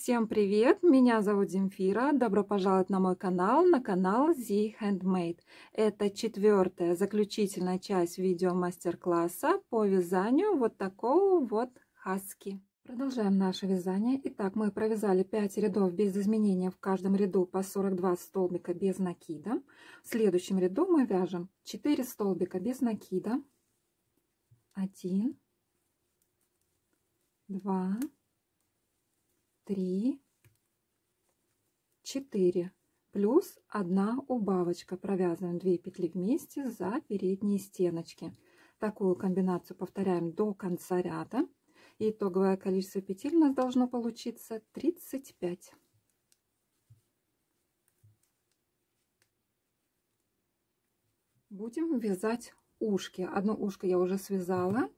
Всем привет! Меня зовут Земфира. Добро пожаловать на мой канал, на канал Z Handmade. Это четвертая заключительная часть видео мастер-класса по вязанию вот такого вот хаски. Продолжаем наше вязание. Итак, мы провязали 5 рядов без изменения, в каждом ряду по 42 столбика без накида. В следующем ряду мы вяжем 4 столбика без накида. 1, 2, 3, 4, плюс 1 убавочка. Провязываем 2 петли вместе за передние стеночки. Такую комбинацию повторяем до конца ряда. И итоговое количество петель у нас должно получиться 35. Будем вязать ушки. Одно ушко я уже связала.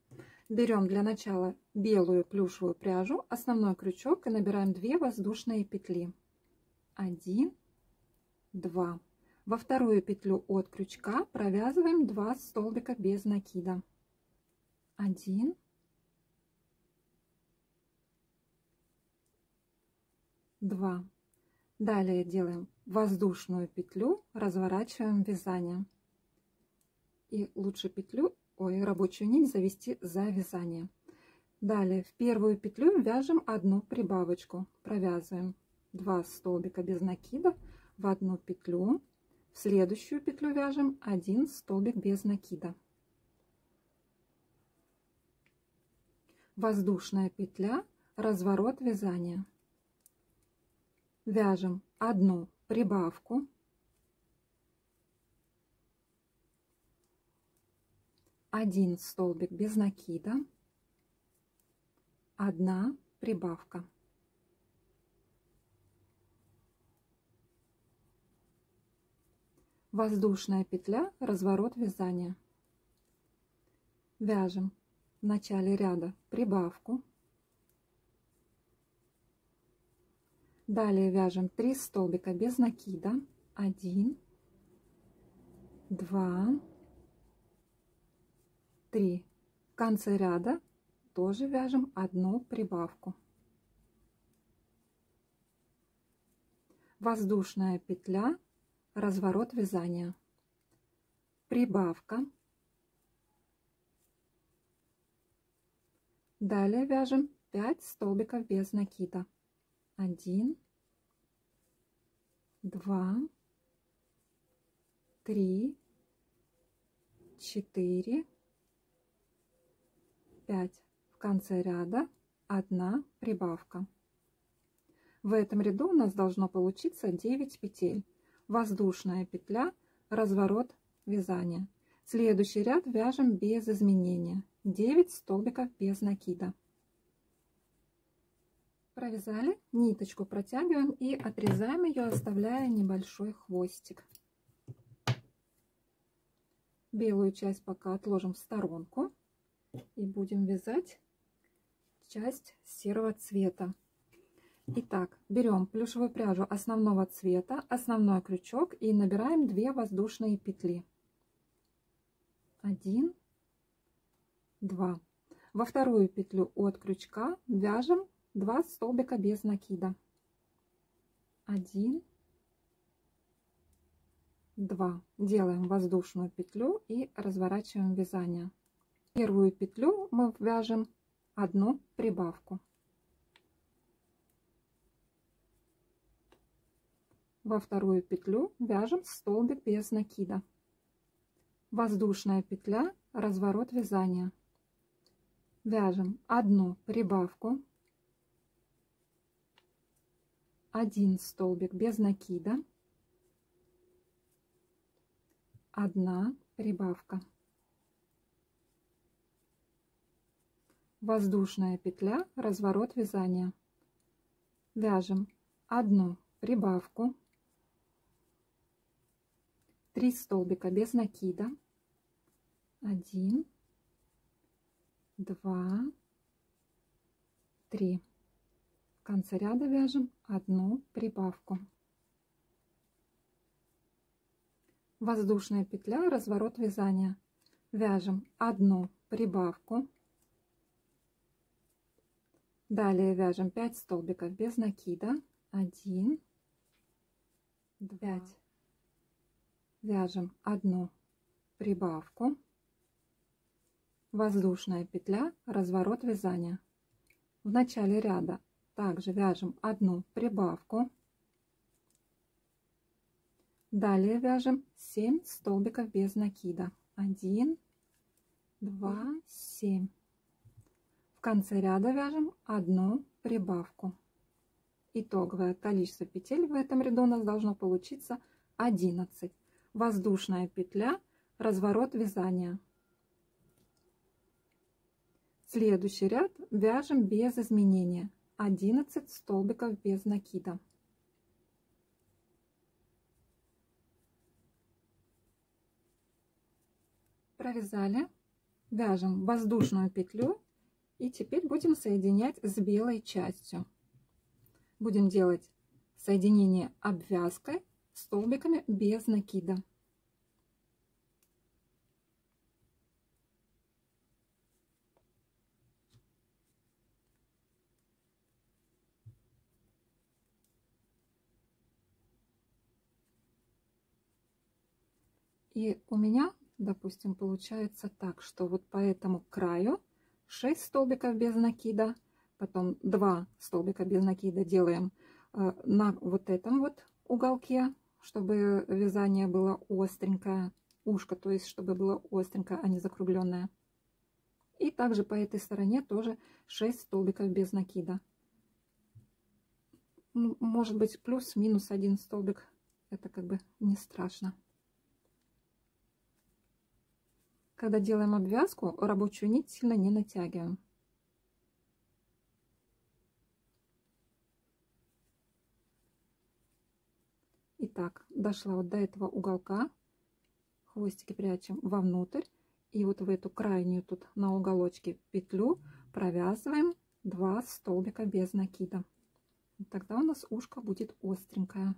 Берем для начала белую плюшевую пряжу, основной крючок и набираем 2 воздушные петли. 1, 2. Во вторую петлю от крючка провязываем 2 столбика без накида. 1, 2. Далее делаем воздушную петлю, разворачиваем вязание. И лучше петлю, рабочую нить завести за вязание. Далее в первую петлю вяжем одну прибавочку. Провязываем 2 столбика без накида в одну петлю. В следующую петлю вяжем 1 столбик без накида. Воздушная петля, разворот вязания. Вяжем одну прибавку. Один столбик без накида, 1 прибавка. Воздушная петля, разворот вязания. Вяжем в начале ряда прибавку. Далее вяжем 3 столбика без накида. 1, 2, 3. В конце ряда тоже вяжем одну прибавку. Воздушная петля, разворот вязания. Прибавка. Далее вяжем 5 столбиков без накида. 1, 2, 3, 4, 5. В конце ряда 1 прибавка. В этом ряду у нас должно получиться 9 петель. Воздушная петля, разворот вязания. Следующий ряд вяжем без изменения. 9 столбиков без накида. Провязали, ниточку протягиваем и отрезаем ее, оставляя небольшой хвостик. Белую часть пока отложим в сторонку. И будем вязать часть серого цвета. Итак, берем плюшевую пряжу основного цвета, основной крючок и набираем 2 воздушные петли. 1, 2. Во вторую петлю от крючка вяжем 2 столбика без накида. 1, 2. Делаем воздушную петлю и разворачиваем вязание. В первую петлю мы вяжем 1 прибавку. Во вторую петлю вяжем столбик без накида. Воздушная петля, разворот вязания. Вяжем 1 прибавку. 1 столбик без накида. 1 прибавка. Воздушная петля, разворот вязания. Вяжем 1 прибавку. 3 столбика без накида. 1, 2, 3. В конце ряда вяжем 1 прибавку. Воздушная петля, разворот вязания. Вяжем 1 прибавку. Далее вяжем 5 столбиков без накида. 1, 2, вяжем 1 прибавку, воздушная петля, разворот вязания. В начале ряда также вяжем 1 прибавку. Далее вяжем 7 столбиков без накида. 1, 2, 7. В конце ряда вяжем 1 прибавку. Итоговое количество петель в этом ряду у нас должно получиться 11. Воздушная петля, разворот вязания. Следующий ряд вяжем без изменения. 11 столбиков без накида. Провязали, вяжем воздушную петлю и теперь будем соединять с белой частью. Будем делать соединение обвязкой столбиками без накида. И у меня, допустим, получается так, что вот по этому краю 6 столбиков без накида, потом 2 столбика без накида делаем на вот этом вот уголке, чтобы вязание было остренькое, ушко, то есть чтобы было остренькое, а не закругленное. И также по этой стороне тоже 6 столбиков без накида. Может быть плюс-минус 1 столбик, это как бы не страшно. Когда делаем обвязку, рабочую нить сильно не натягиваем. Итак, дошла вот до этого уголка, хвостики прячем вовнутрь, и вот в эту крайнюю тут на уголочке петлю провязываем 2 столбика без накида. И тогда у нас ушко будет остренькое.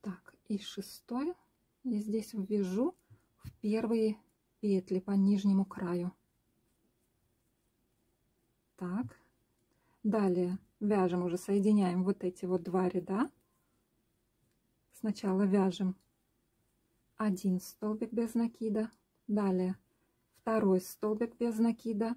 Так, и 6-й я здесь ввяжу в первые петли по нижнему краю. Так, далее вяжем, уже соединяем вот эти вот 2 ряда. Сначала вяжем 1 столбик без накида, далее 2 столбик без накида.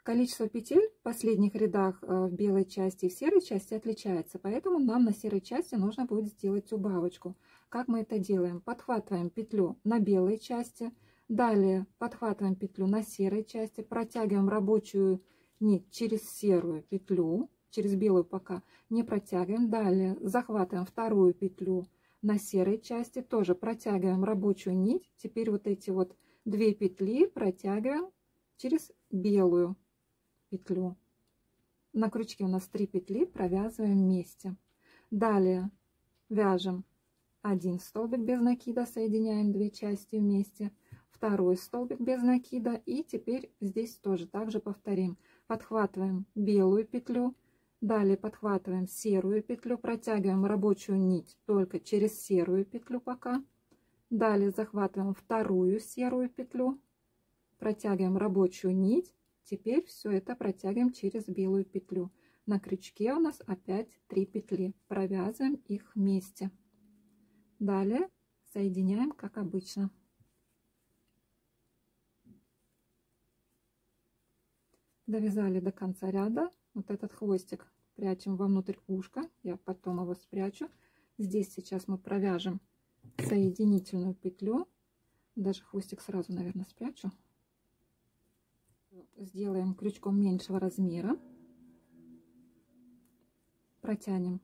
Количество петель в последних рядах в белой части и в серой части отличается, поэтому нам на серой части нужно будет сделать убавочку. Как мы это делаем? Подхватываем петлю на белой части, далее подхватываем петлю на серой части, протягиваем рабочую нить через серую петлю, через белую пока не протягиваем, далее захватываем 2 петлю на серой части, тоже протягиваем рабочую нить, теперь вот эти вот 2 петли протягиваем через белую петлю. На крючке у нас 3 петли, провязываем вместе. Далее вяжем 1 столбик без накида, соединяем 2 части вместе, 2 столбик без накида, и теперь здесь тоже также повторим. Подхватываем белую петлю, далее подхватываем серую петлю, протягиваем рабочую нить только через серую петлю пока, далее захватываем 2 серую петлю, протягиваем рабочую нить. Теперь все это протягиваем через белую петлю. На крючке у нас опять 3 петли. Провязываем их вместе. Далее соединяем, как обычно. Довязали до конца ряда. Вот этот хвостик прячем вовнутрь ушка. Я потом его спрячу. Здесь сейчас мы провяжем соединительную петлю. Даже хвостик сразу, наверное, спрячу. Сделаем крючком меньшего размера, протянем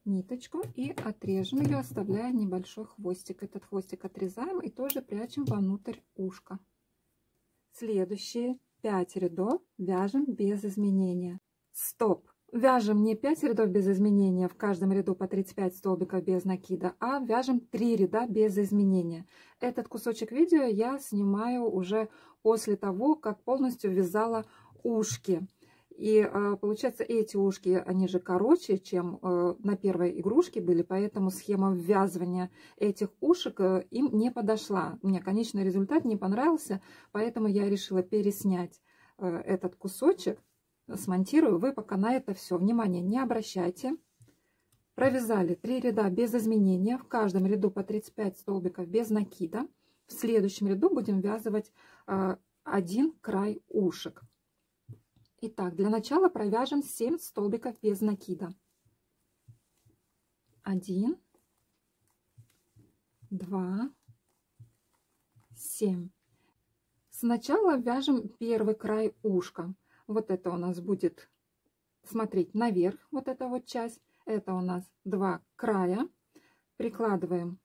ниточку и отрежем ее, оставляя небольшой хвостик. Этот хвостик отрезаем и тоже прячем вовнутрь ушка. Следующие 5 рядов вяжем без изменения. Стоп! Вяжем не 5 рядов без изменения, в каждом ряду по 35 столбиков без накида, а вяжем 3 ряда без изменения. Этот кусочек видео я снимаю уже после того, как полностью вязала ушки. И получается, эти ушки, они же короче, чем на первой игрушке были, поэтому схема ввязывания этих ушек им не подошла. Мне конечный результат не понравился, поэтому я решила переснять этот кусочек. Смонтирую. Вы пока на это все внимание не обращайте. Провязали 3 ряда без изменения. В каждом ряду по 35 столбиков без накида. В следующем ряду будем ввязывать один край ушек. Итак, для начала провяжем 7 столбиков без накида. 1, 2, 7. Сначала вяжем первый край ушка. Вот это у нас будет смотреть наверх, вот эта вот часть. Это у нас 2 края. Прикладываем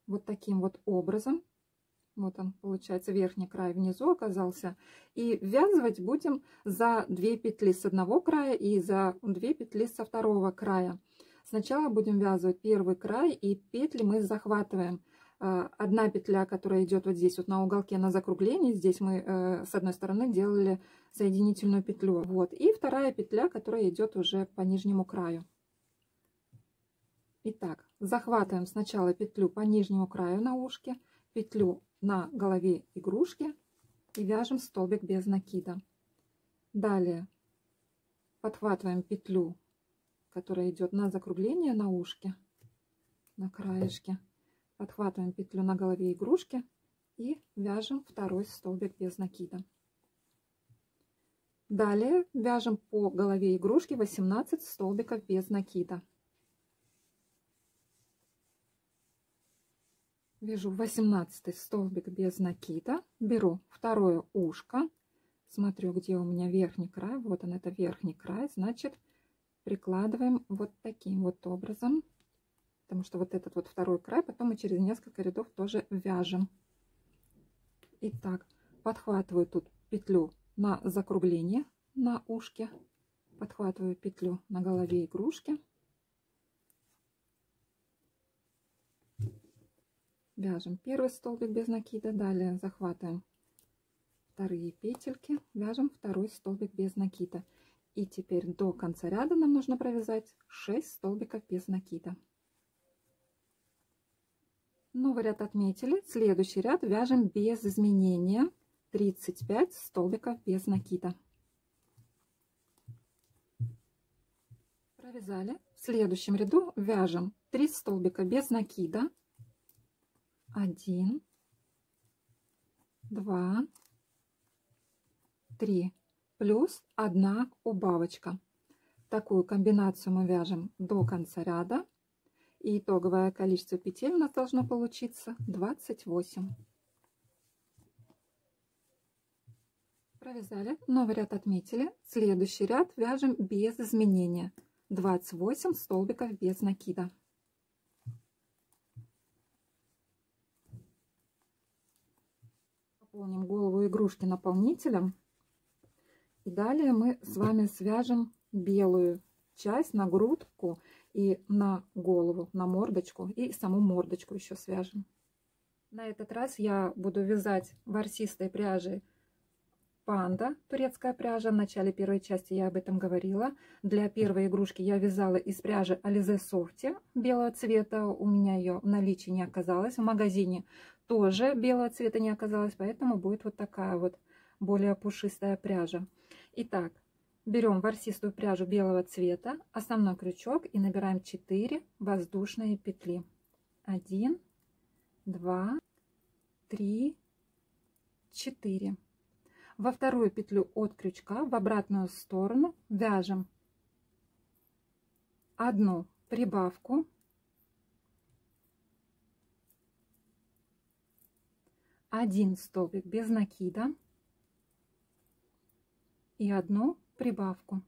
вот таким вот образом. Вот он, получается, верхний край внизу оказался. И ввязывать будем за 2 петли с одного края и за 2 петли со второго края. Сначала будем ввязывать первый край, и петли мы захватываем. Одна петля, которая идет вот здесь вот на уголке на закруглении, здесь мы с одной стороны делали соединительную петлю. Вот. И вторая петля, которая идет уже по нижнему краю. Итак, захватываем сначала петлю по нижнему краю на ушке, петлю на голове игрушки и вяжем столбик без накида. Далее подхватываем петлю, которая идет на закругление на ушке, на краешке. Подхватываем петлю на голове игрушки и вяжем второй столбик без накида. Далее вяжем по голове игрушки 18 столбиков без накида. Вяжу 18 столбик без накида, беру второе ушко, смотрю, где у меня верхний край, вот он, это верхний край, значит, прикладываем вот таким вот образом, потому что вот этот вот второй край потом мы через несколько рядов тоже вяжем. Итак, подхватываю тут петлю на закругление на ушке, подхватываю петлю на голове игрушки. Вяжем первый столбик без накида, далее захватываем вторые петельки, вяжем второй столбик без накида. И теперь до конца ряда нам нужно провязать 6 столбиков без накида. Новый ряд отметили, следующий ряд вяжем без изменения 35 столбиков без накида. Провязали. В следующем ряду вяжем 3 столбика без накида. 1, 2, 3, плюс 1 убавочка. Такую комбинацию мы вяжем до конца ряда. И итоговое количество петель у нас должно получиться 28. Провязали. Новый ряд отметили. Следующий ряд вяжем без изменения. 28 столбиков без накида. Наполним голову игрушки наполнителем. И далее мы с вами свяжем белую часть на грудку и на голову, на мордочку. И саму мордочку еще свяжем. На этот раз я буду вязать ворсистой пряжей панда, турецкая пряжа. В начале первой части я об этом говорила. Для первой игрушки я вязала из пряжи Alize Softy белого цвета. У меня ее в наличии не оказалось. В магазине тоже белого цвета не оказалось, поэтому будет вот такая вот более пушистая пряжа. Итак, берем ворсистую пряжу белого цвета, основной крючок и набираем 4 воздушные петли. 1, 2, 3, 4. Во вторую петлю от крючка в обратную сторону вяжем одну прибавку, один столбик без накида и одну прибавку.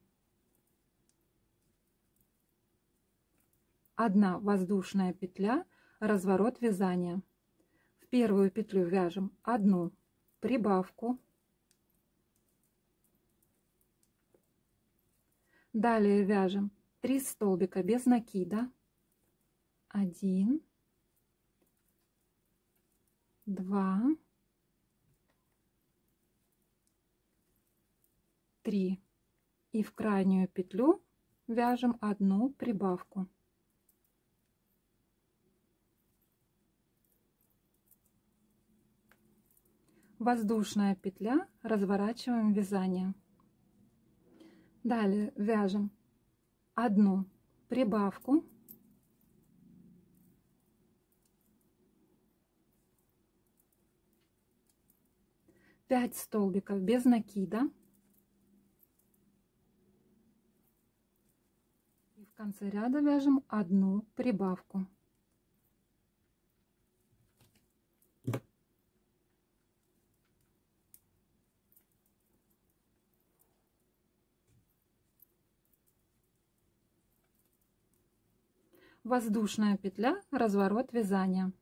Одна воздушная петля, разворот вязания. В первую петлю вяжем одну прибавку. Далее вяжем 3 столбика без накида. 1, 2, 3. и в крайнюю петлю вяжем одну прибавку. Воздушная петля, разворачиваем вязание. Далее вяжем одну прибавку, пять столбиков без накида, и в конце ряда вяжем одну прибавку. Воздушная петля, разворот вязания.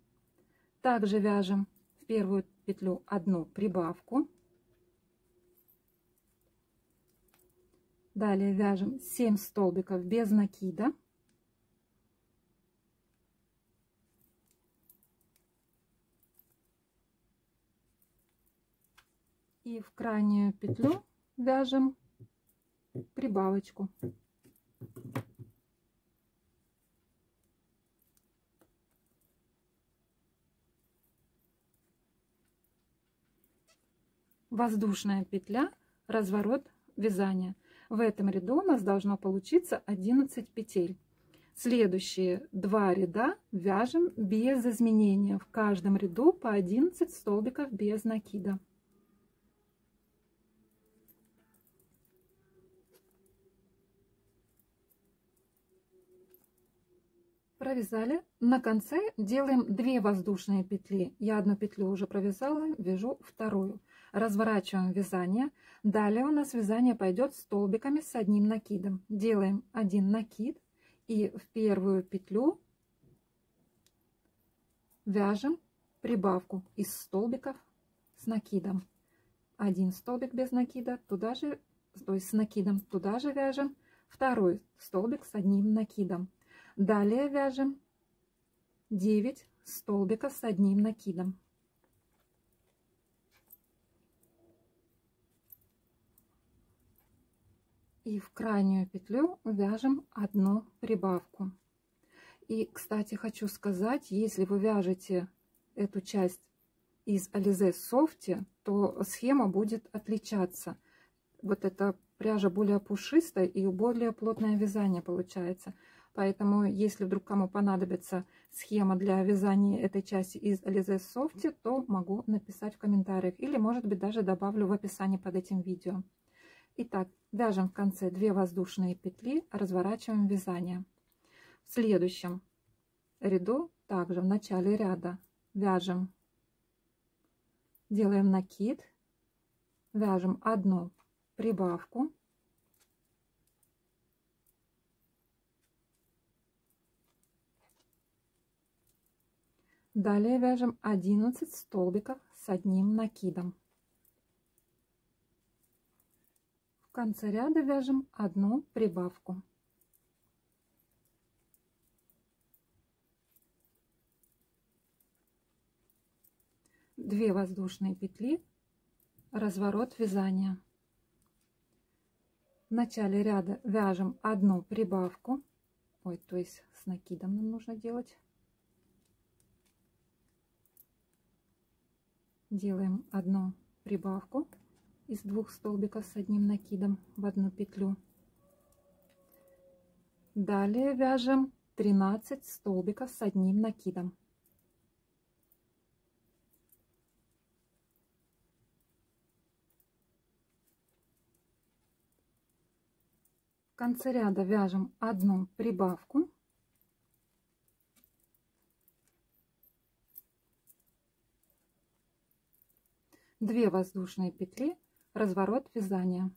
Также вяжем в первую петлю одну прибавку. Далее вяжем 7 столбиков без накида. И в крайнюю петлю вяжем прибавочку. Воздушная петля, разворот вязания. В этом ряду у нас должно получиться 11 петель. Следующие 2 ряда вяжем без изменения. В каждом ряду по 11 столбиков без накида. Провязали. На конце делаем 2 воздушные петли. Я одну петлю уже провязала, вяжу вторую. Разворачиваем вязание. Далее у нас вязание пойдет столбиками с одним накидом. Делаем один накид и в первую петлю вяжем прибавку из столбиков с накидом. Один столбик без накида, туда же, то есть с накидом, туда же вяжем второй столбик с одним накидом. Далее вяжем 9 столбиков с одним накидом. И в крайнюю петлю вяжем одну прибавку. И, кстати, хочу сказать, если вы вяжете эту часть из Alize Softy, то схема будет отличаться. Вот эта пряжа более пушистая и более плотное вязание получается. Поэтому, если вдруг кому понадобится схема для вязания этой части из Alize Softy, то могу написать в комментариях. Или, может быть, даже добавлю в описании под этим видео. Итак, вяжем в конце 2 воздушные петли, разворачиваем вязание. В следующем ряду, также в начале ряда, вяжем, делаем накид, вяжем одну прибавку. Далее вяжем 11 столбиков с одним накидом. В конце ряда вяжем одну прибавку. Две воздушные петли, разворот вязания. В начале ряда вяжем одну прибавку, то есть с накидом нам нужно делать. Делаем одну прибавку из 2 столбиков с одним накидом в одну петлю. Далее вяжем 13 столбиков с одним накидом. В конце ряда вяжем одну прибавку. Две воздушные петли, разворот вязания.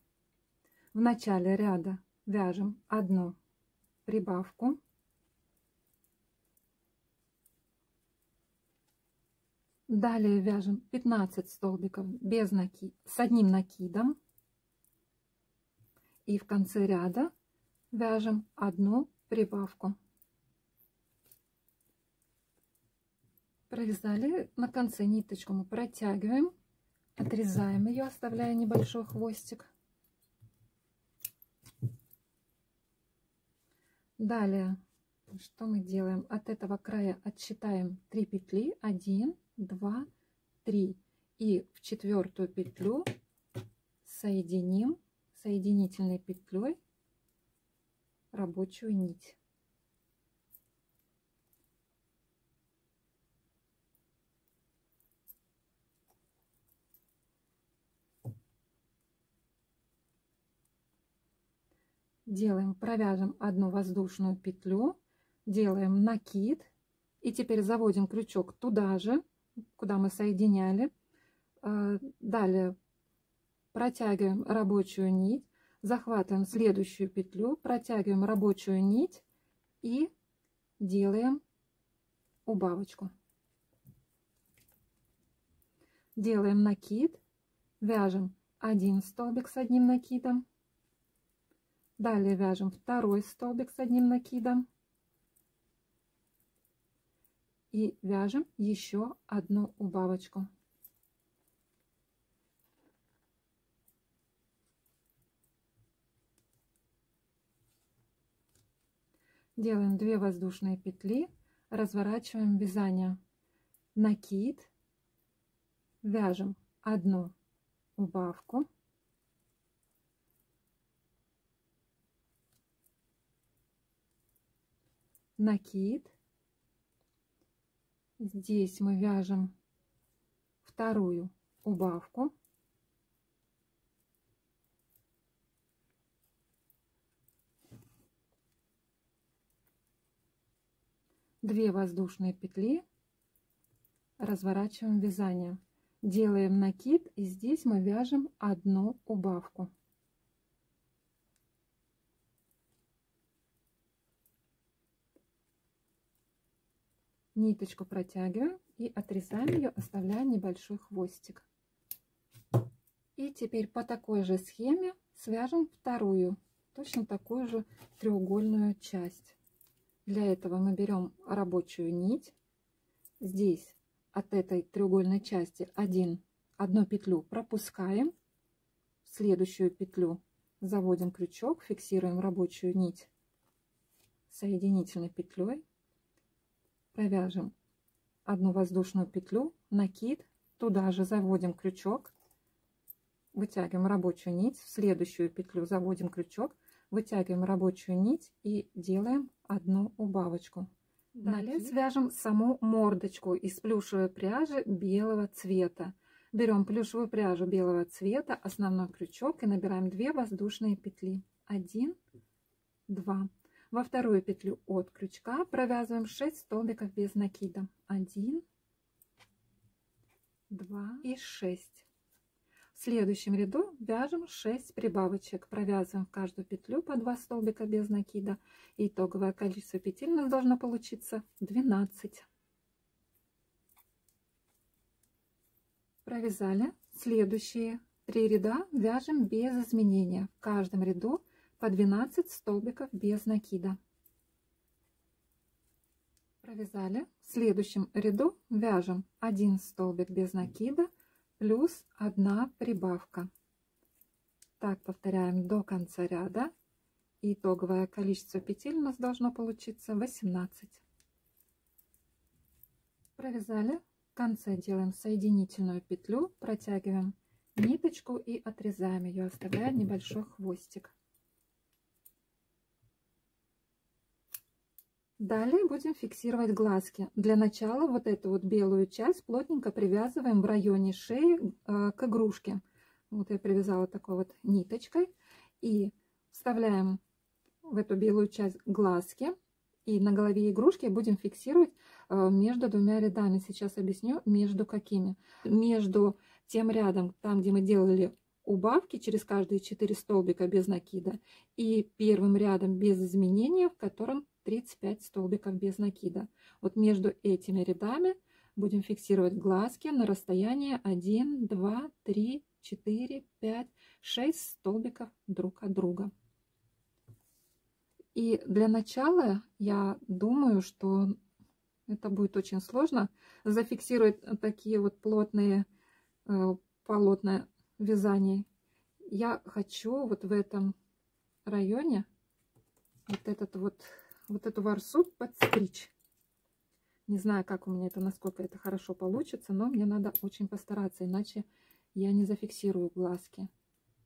В начале ряда вяжем одну прибавку. Далее вяжем 15 столбиков без с одним накидом. И в конце ряда вяжем одну прибавку. Провязали, на конце ниточку мы протягиваем, отрезаем ее, оставляя небольшой хвостик. Далее, что мы делаем? От этого края отсчитаем 3 петли. 1, 2, 3. И в 4-ю петлю соединим соединительной петлей рабочую нить. Делаем, провяжем одну воздушную петлю, делаем накид и теперь заводим крючок туда же, куда мы соединяли. Далее протягиваем рабочую нить, захватываем следующую петлю, протягиваем рабочую нить и делаем убавочку. Делаем накид, вяжем один столбик с одним накидом. Далее вяжем второй столбик с одним накидом и вяжем еще одну убавочку. Делаем 2 воздушные петли, разворачиваем вязание. Накид, вяжем одну убавку. Накид. Здесь мы вяжем вторую убавку. Две воздушные петли, разворачиваем вязание. Делаем накид, и здесь мы вяжем одну убавку. Ниточку протягиваем и отрезаем ее, оставляя небольшой хвостик. И теперь по такой же схеме свяжем вторую, точно такую же треугольную часть. Для этого мы берем рабочую нить. Здесь от этой треугольной части одну петлю пропускаем, в следующую петлю заводим крючок, фиксируем рабочую нить соединительной петлей. Провяжем одну воздушную петлю, накид, туда же заводим крючок, вытягиваем рабочую нить, в следующую петлю заводим крючок, вытягиваем рабочую нить и делаем одну убавочку. Далее свяжем саму мордочку из плюшевой пряжи белого цвета. Берем плюшевую пряжу белого цвета, основной крючок и набираем 2 воздушные петли. 1, 2. Во вторую петлю от крючка провязываем 6 столбиков без накида. 1, 2 и 6. В следующем ряду вяжем 6 прибавочек. Провязываем в каждую петлю по 2 столбика без накида. Итоговое количество петель у нас должно получиться 12. Провязали. Следующие 3 ряда вяжем без изменения. В каждом ряду по 12 столбиков без накида. Провязали. В следующем ряду вяжем 1 столбик без накида плюс 1 прибавка. Так повторяем до конца ряда. Итоговое количество петель у нас должно получиться 18. Провязали. В конце делаем соединительную петлю, протягиваем ниточку и отрезаем ее, оставляя небольшой хвостик. Далее будем фиксировать глазки. Для начала вот эту вот белую часть плотненько привязываем в районе шеи к игрушке. Вот я привязала такой вот ниточкой. И вставляем в эту белую часть глазки. И на голове игрушки будем фиксировать между 2 рядами. Сейчас объясню, между какими. Между тем рядом, там, где мы делали убавки через каждые 4 столбика без накида, и первым рядом без изменения, в котором 35 столбиков без накида. Вот между этими рядами будем фиксировать глазки на расстоянии 1, 2, 3, 4, 5, 6 столбиков друг от друга. И для начала я думаю, что это будет очень сложно зафиксировать такие вот плотные полотна вязания. Я хочу вот в этом районе вот этот вот вот эту ворсу подстричь. Не знаю, как у меня это, насколько это хорошо получится, но мне надо очень постараться, иначе я не зафиксирую глазки.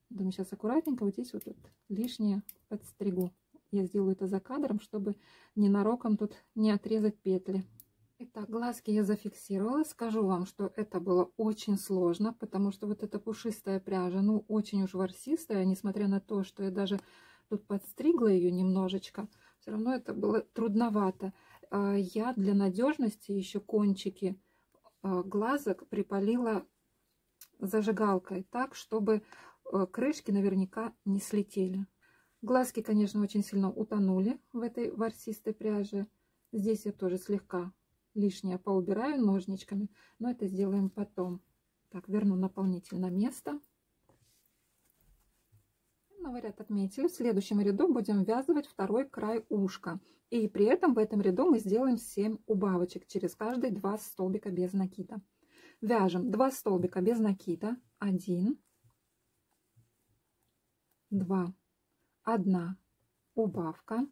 Думаю, сейчас аккуратненько вот здесь вот лишнее подстригу. Я сделаю это за кадром, чтобы ненароком тут не отрезать петли. Итак, глазки я зафиксировала. Скажу вам, что это было очень сложно, потому что вот эта пушистая пряжа, ну, очень уж ворсистая, несмотря на то, что я даже тут подстригла ее немножечко, все равно это было трудновато. Я для надежности еще кончики глазок припалила зажигалкой так, чтобы крышки наверняка не слетели. Глазки, конечно, очень сильно утонули в этой ворсистой пряже. Здесь я тоже слегка лишнее поубираю ножничками, но это сделаем потом. Так, верну наполнитель на место. Новый ряд отметили. В следующем ряду будем ввязывать второй край ушка. И при этом в этом ряду мы сделаем 7 убавочек через каждые 2 столбика без накида. Вяжем 2 столбика без накида. 1, 2, 1 убавка.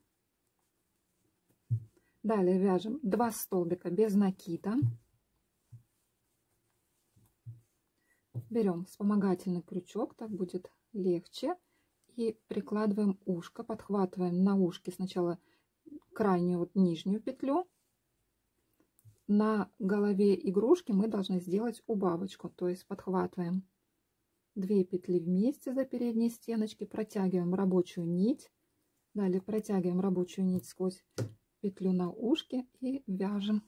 Далее вяжем 2 столбика без накида. Берем вспомогательный крючок, так будет легче. И прикладываем ушко, подхватываем на ушке сначала крайнюю вот нижнюю петлю. На голове игрушки мы должны сделать убавочку, то есть подхватываем 2 петли вместе за передние стеночки, протягиваем рабочую нить. Далее протягиваем рабочую нить сквозь петлю на ушке и вяжем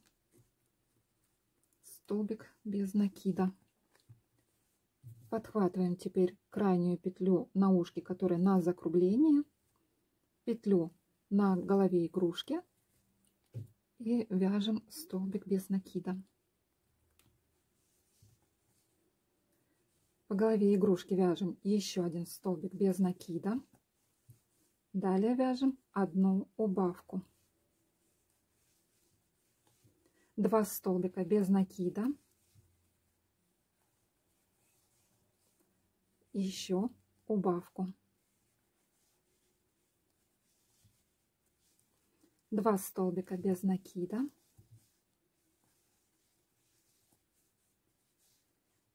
столбик без накида. Подхватываем теперь крайнюю петлю на ушке, которая на закругление, петлю на голове игрушки и вяжем столбик без накида. По голове игрушки вяжем еще 1 столбик без накида. Далее вяжем 1 убавку. 2 столбика без накида. Еще убавку. 2 столбика без накида.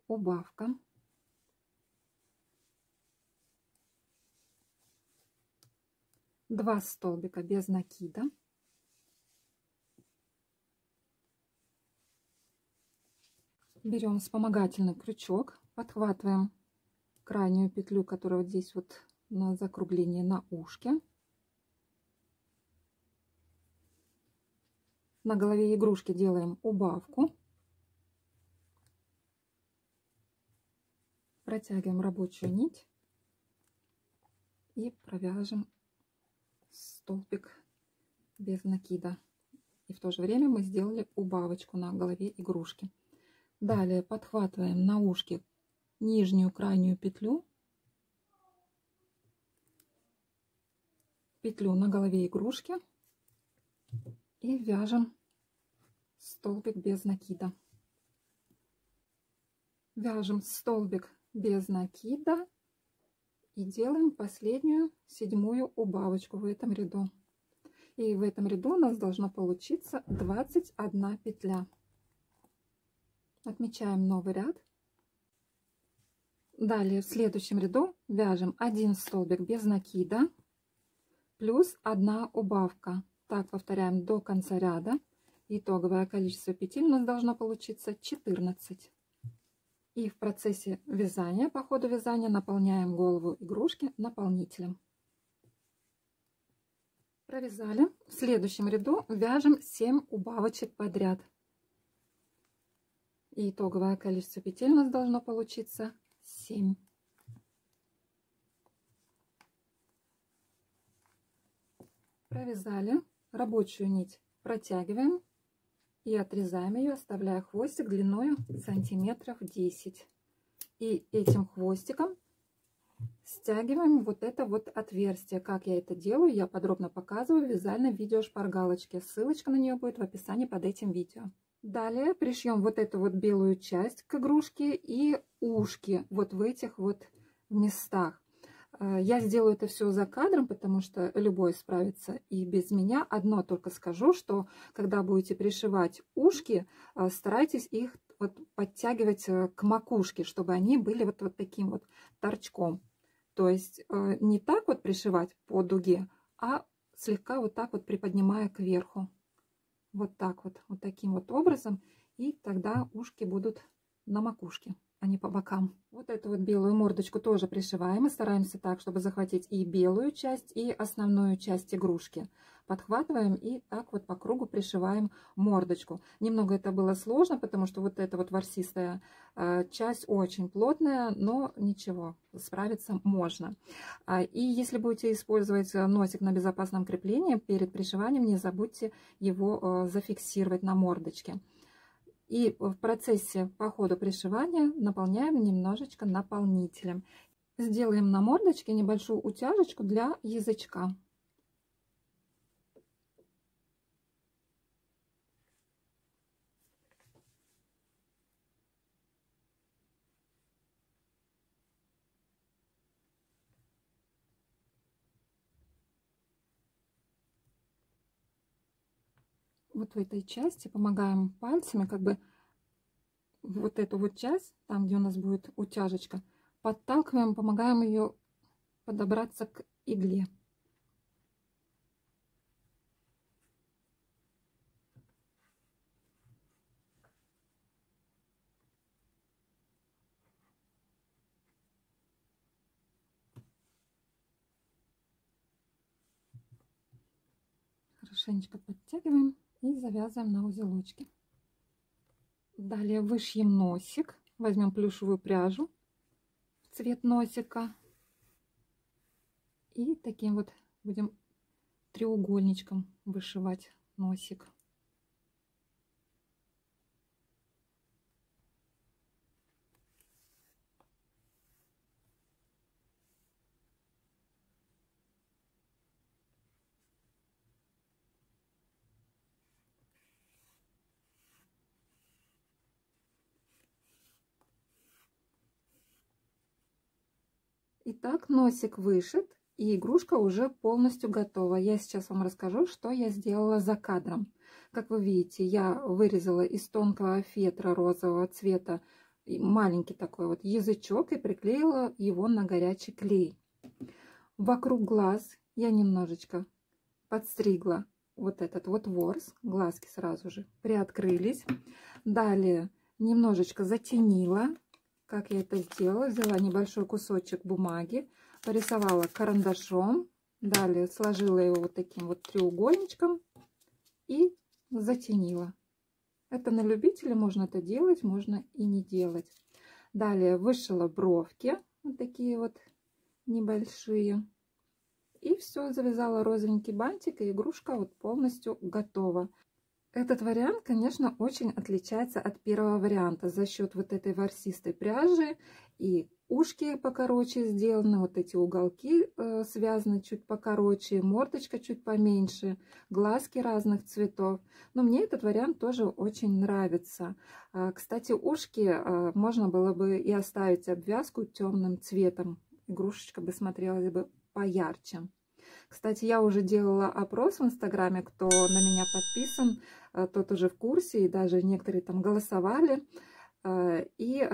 Убавка. 2 столбика без накида. Берем вспомогательный крючок, подхватываем крайнюю петлю, которая вот здесь вот на закруглении на ушке. На голове игрушки делаем убавку. Протягиваем рабочую нить и провяжем столбик без накида. И в то же время мы сделали убавочку на голове игрушки. Далее подхватываем на ушке нижнюю крайнюю петлю, петлю на голове игрушки и вяжем столбик без накида. Вяжем столбик без накида и делаем последнюю 7-ю убавочку в этом ряду. И в этом ряду у нас должно получиться 21 петля. Отмечаем новый ряд. Далее в следующем ряду вяжем 1 столбик без накида плюс 1 убавка. Так повторяем до конца ряда. Итоговое количество петель у нас должно получиться 14. И в процессе вязания, по ходу вязания, наполняем голову игрушки наполнителем. Провязали. В следующем ряду вяжем 7 убавочек подряд. И итоговое количество петель у нас должно получиться 7. Провязали. Рабочую нить протягиваем и отрезаем ее, оставляя хвостик длиной сантиметров 10. И этим хвостиком стягиваем вот это вот отверстие. Как я это делаю, я подробно показываю в вязальном видео шпаргалочки. Ссылочка на нее будет в описании под этим видео. Далее пришьем вот эту вот белую часть к игрушке и ушки вот в этих вот местах. Я сделаю это все за кадром, потому что любой справится и без меня. Одно только скажу, что когда будете пришивать ушки, старайтесь их вот подтягивать к макушке, чтобы они были вот таким вот торчком. То есть не так вот пришивать по дуге, а слегка вот так вот приподнимая кверху. Вот так вот, вот таким вот образом. И тогда ушки будут на макушке, а не по бокам. Вот эту вот белую мордочку тоже пришиваем и стараемся так, чтобы захватить и белую часть, и основную часть игрушки. Подхватываем и так вот по кругу пришиваем мордочку. Немного это было сложно, потому что вот эта вот ворсистая часть очень плотная, но ничего, справиться можно. И если будете использовать носик на безопасном креплении, перед пришиванием не забудьте его зафиксировать на мордочке. И в процессе по ходу пришивания наполняем немножечко наполнителем. Сделаем на мордочке небольшую утяжечку для язычка. Вот в этой части помогаем пальцами, как бы вот эту вот часть, там, где у нас будет утяжечка, подталкиваем, помогаем ее подобраться к игле. Хорошенечко подтягиваем и завязываем на узелочки. Далее вышьем носик. Возьмем плюшевую пряжу в цвет носика. И таким вот будем треугольничком вышивать носик. Итак, носик вышит, и игрушка уже полностью готова. Я сейчас вам расскажу, что я сделала за кадром. Как вы видите, я вырезала из тонкого фетра розового цвета маленький такой вот язычок и приклеила его на горячий клей. Вокруг глаз я немножечко подстригла вот этот вот ворс, глазки сразу же приоткрылись. Далее немножечко затенила. Как я это сделала? Взяла небольшой кусочек бумаги, порисовала карандашом, далее сложила его вот таким вот треугольничком и затенила. Это на любителя, можно это делать, можно и не делать. Далее вышила бровки, вот такие вот небольшие. И все, завязала розовенький бантик, и игрушка вот полностью готова. Этот вариант, конечно, очень отличается от первого варианта за счет вот этой ворсистой пряжи. И ушки покороче сделаны, вот эти уголки связаны чуть покороче, мордочка чуть поменьше, глазки разных цветов. Но мне этот вариант тоже очень нравится. Кстати, ушки можно было бы и оставить обвязку темным цветом. Игрушечка бы смотрелась бы поярче. Кстати, я уже делала опрос в Инстаграме, кто на меня подписан, тот уже в курсе, и даже некоторые там голосовали. И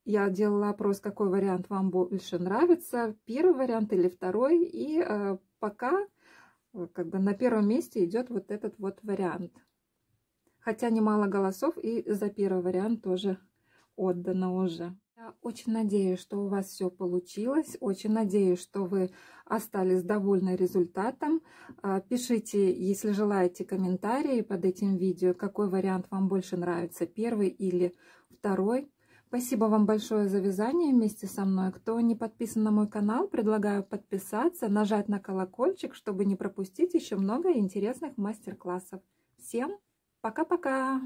я делала опрос, какой вариант вам больше нравится, первый вариант или второй. И пока как бы на первом месте идет вот этот вот вариант. Хотя немало голосов и за первый вариант тоже отдано уже. Я очень надеюсь, что у вас все получилось. Очень надеюсь, что вы остались довольны результатом. Пишите, если желаете, комментарии под этим видео, какой вариант вам больше нравится, первый или второй. Спасибо вам большое за вязание вместе со мной. Кто не подписан на мой канал, предлагаю подписаться, нажать на колокольчик, чтобы не пропустить еще много интересных мастер-классов. Всем пока-пока!